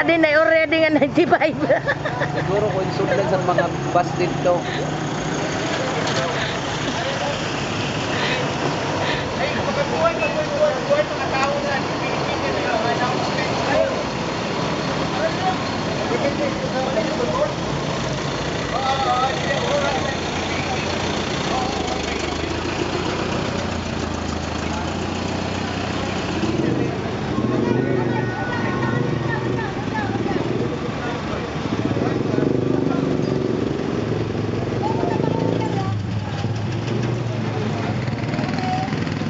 din ay already nga 95. Siguro kung insublan sa mga bus dito.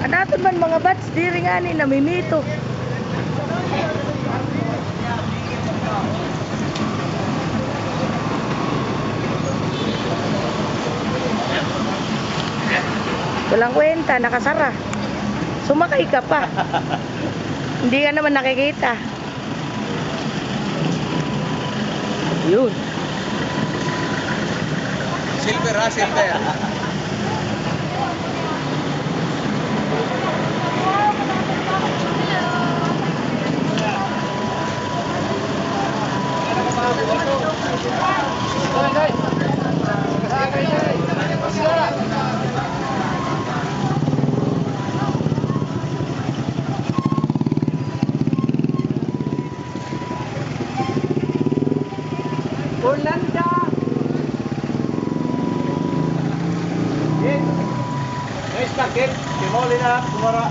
Anaton man mga bats, diri nga ni namimito. Walang kwenta, nakasara. Sumakay ka pa. Hindi ka naman nakikita. Yun. Silver ha, silver. Orlando. Guys, takit. Kimoli na, kumara.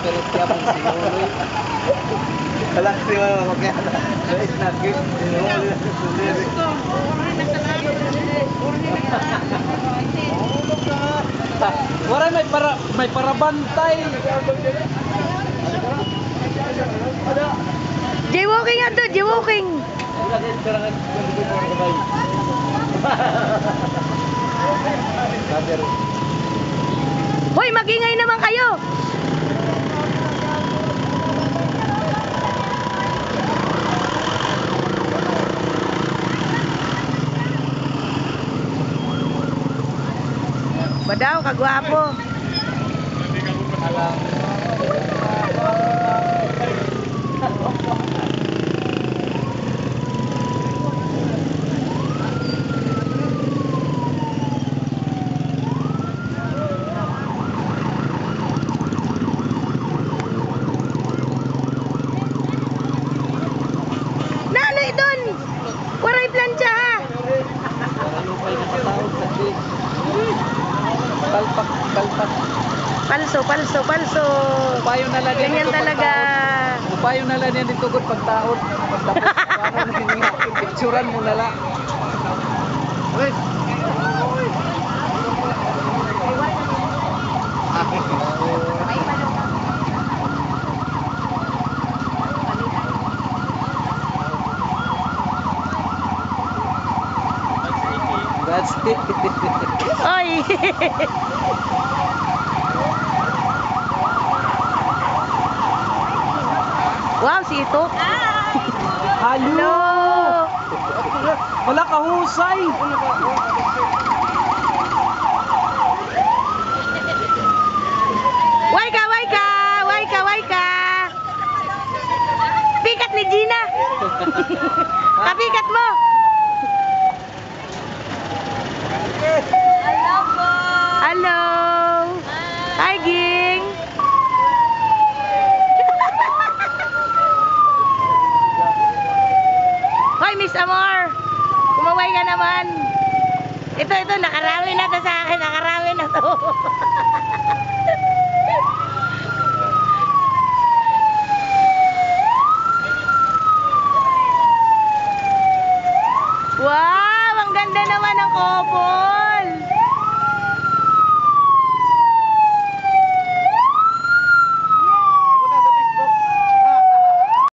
Pero siya pang sinuli. Alam siya mga kaya. Guys, takit. Kimoli na, sundiri. Wala may parabantay. Jaywalking nga to, jaywalking. Hoy, magingay naman kayo. Badaw, kagwapo. Nanoy doon. Waray plancha ha. Kalpak. Palso, palso, palso. Upayo na lang yan Ganyan dito talaga. pagtaon. Upayo na lang yan dito kung pagtaon. Tapos picturean mo na lang. That's it. Oy. Wow, si ito. Hello! Wala kahusay! Waika, waika, waika, waika. Pikat ni Gina. Kapikat mo. Hello po! Hello. Hi, Ging. Hoy, Miss Amor. Kumaway ka naman. Ito, nakarami na to sa akin. Nakarami na to.